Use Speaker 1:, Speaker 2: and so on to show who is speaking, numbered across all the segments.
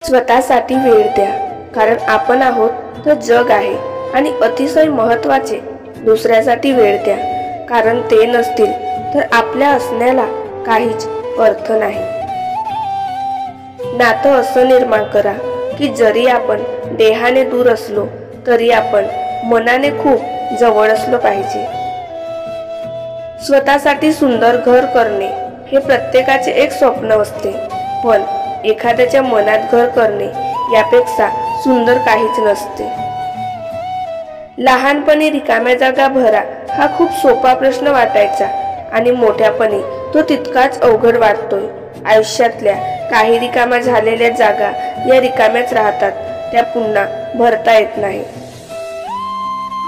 Speaker 1: स्वतःसाठी वेळ द्या, कारण आपण आहोत तर जग आहे. आणि अतिशय महत्त्वाचे, दुसऱ्यासाठी वेळ द्या, कारण ते नसतील तर आपल्या असण्याला काहीच अर्थ नाही. नातं असं निर्माण करा की जरी आपण देहाने दूर असलो तरी आपण मनाने खूप जवळ असलो पाहिजे. स्वतःसाठी सुंदर घर करणे हे प्रत्येकाचे एक स्वप्न असते, पण एखाद्याच्या मनात घर करणे यापेक्षा सुंदर काहीच नसते. लहानपणी रिकाम्या जागा भरा हा खूप सोपा प्रश्न वाटायचा आणि मोठ्यापणी तो तितकाच अवघड वाटतोय. आयुष्यातल्या काही रिकाम्या झालेल्या जागा या रिकाम्याच राहतात, त्या पुन्हा भरता येत नाही.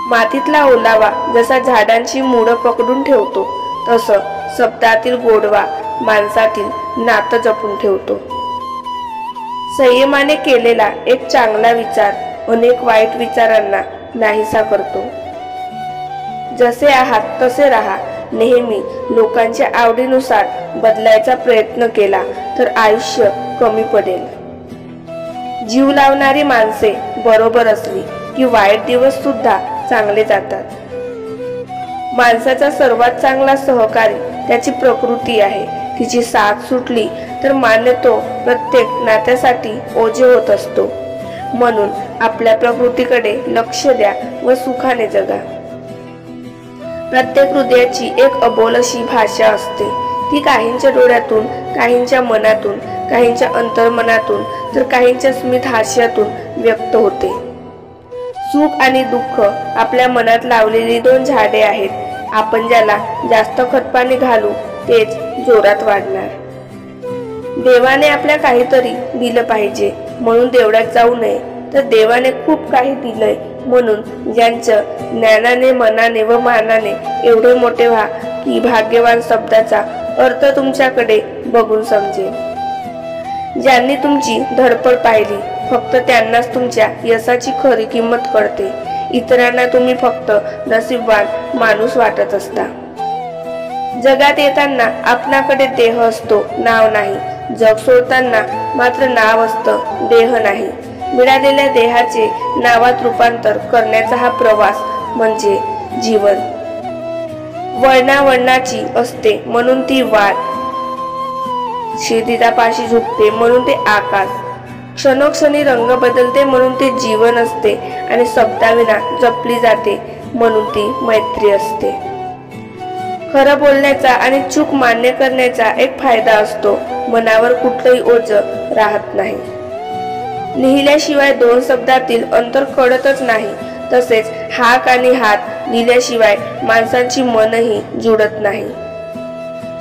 Speaker 1: मातीतला ओलावा जसा झाडांची मुळं पकडून ठेवतो, तसं शब्दातील गोडवा माणसातील नातं जपून ठेवतो. संयमाने केलेला एक चांगला विचार अनेक वाईट विचारांना नाहीसा करतो. जसे आहात तसे राहा. नेहमी लोकांच्या आवडीनुसार बदलायचा प्रयत्न केला तर आयुष्य कमी पडेल. जीव लावणारी माणसे बरोबर असली की वाईट दिवस सुद्धा चांगले जातात. माणसाचा सर्वात चांगला सहकारी त्याची प्रकृती आहे. तिची साथ सुटली तर मान्य तो प्रत्येक नात्यासाठी ओझे होत असतो. म्हणून आपल्या प्रकृतीकडे लक्ष द्या व सुखाने जगा. प्रत्येक हृदयाची एक अबोल अशी भाषा असते. ती काहींच्या डोळ्यातून, काहींच्या मनातून, काहींच्या अंतर्मनातून तर काहींच्या स्मित हास्यातून व्यक्त होते. सुख आणि दुःख आपल्या मनात लावलेली दोन झाडे आहेत. आपण ज्याला जास्त खतपाणी घालू तेच जोरात वाढणार. देवाने आपल्या काहीतरी दिलं पाहिजे म्हणून देवळात जाऊ नये, तर देवाने खूप काही दिलंय म्हणून ज्यांच्या ज्ञानाने, मनाने व मानाने एवढे मोठे व्हा की भाग्यवान शब्दाचा अर्थ तुमच्याकडे बघून समजेल. ज्यांनी तुमची धडपड पाहिली फक्त त्यांनाच तुमच्या यशाची खरी किंमत कळते. इतरांना तुम्ही फक्त नशीबवान माणूस वाटत असता. जगात येताना आपणाकडे देह असतो, नाव नाही. जग सोडताना मात्र नाव असतं, देह नाही. मिळालेल्या देहाचे नावात रूपांतर करण्याचा हा प्रवास म्हणजे जीवन. वळणावळणाची असते म्हणून ती वाट, शिदिरापाशी झुकते म्हणून ते आकाश. क्षणोक्षणी रंग बदलते म्हणून ते जीवन असते आणि शब्दाविना जपली जाते म्हणून ती मैत्री असते. खरं बोलण्याचा आणि चूक मान्य करण्याचा एक फायदा असतो. मनावर कुठलंही ओझं राहत नाही. लिहिल्याशिवाय दोन शब्दातील अंतर कळतच नाही. तसेच हाक आणि हात लिहिल्याशिवाय माणसांची मनही जुळत नाही.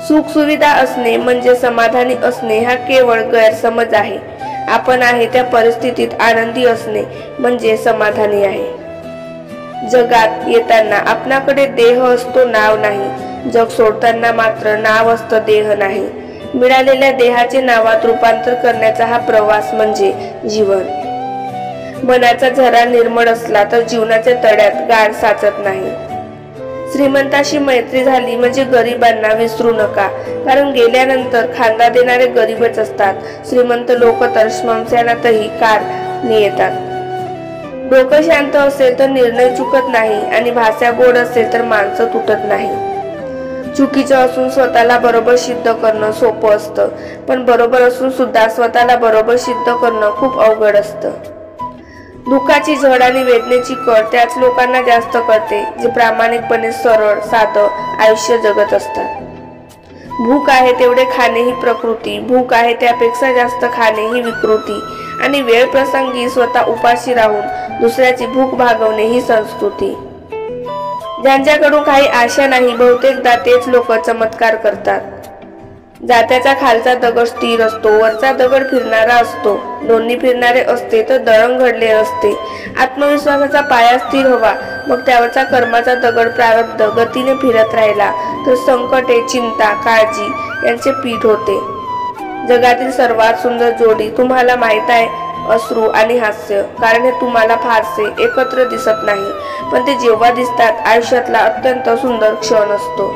Speaker 1: सुख सुविधा असणे म्हणजे समाधानी असणे हा केवळ गैरसमज आहे. आपण आहे त्या परिस्थितीत आनंदी असणे म्हणजे समाधानी आहे. जगात येताना आपणाकडे देह असतो, नाव नाही. जग सोडताना मात्र नाव असतं, देह नाही. मिळालेल्या देहाचे नावात रूपांतर करण्याचा हा प्रवास म्हणजे जीवन. मनाचा झरा निर्मळ असला तर जीवनाच्या तळ्यात गाळ साचत नाही. श्रीमंताशी मैत्री झाली म्हणजे गरिबांना विसरू नका, कारण गेल्यानंतर खांदा देणारे गरीबच असतात. श्रीमंत लोक तर स्मशानातही कारने येतात. डोकं शांत असेल तर निर्णय चुकत नाही आणि भाषा गोड असेल तर माणसं तुटत नाही. चुकीचं असून स्वतःला बरोबर सिद्ध करणं सोपं असतं, पण बरोबर असून सुद्धा स्वतःला बरोबर सिद्ध करणं खूप अवघड असतं. दुःखाची झड आणि वेदनेची कळ त्याच लोकांना जास्त कळते जे प्रामाणिकपणे सरळ साधं आयुष्य जगत असतात. भूक आहे तेवढे खाणे ही प्रकृती, भूक आहे त्यापेक्षा जास्त खाणे ही विकृती आणि वेळ प्रसंगी स्वतः उपाशी राहून दुसऱ्याची भूक भागवणे ही संस्कृती. ज्यांच्याकडून काही आशा नाही बहुतेकदा तेच लोक चमत्कार करतात. जात्याचा खालचा दगड स्थिर असतो, वरचा दगड फिरणारा असतो. दोन्ही फिरणारे असते तर दळण घडले असते. आत्मविश्वासाचा पाया स्थिर हवा, मग त्यावरचा कर्माचा दगड प्रारब्ध गतीने फिरत राहिला तर संकटे, चिंता, काळजी यांचे पीठ होते. जगातील सर्वात सुंदर जोडी तुम्हाला माहित आहे, अश्रू आणि हास्य. कारण हे तुम्हाला फारसे एकत्र दिसत नाही, पण ते जेव्हा दिसतात आयुष्यातला अत्यंत सुंदर क्षण असतो.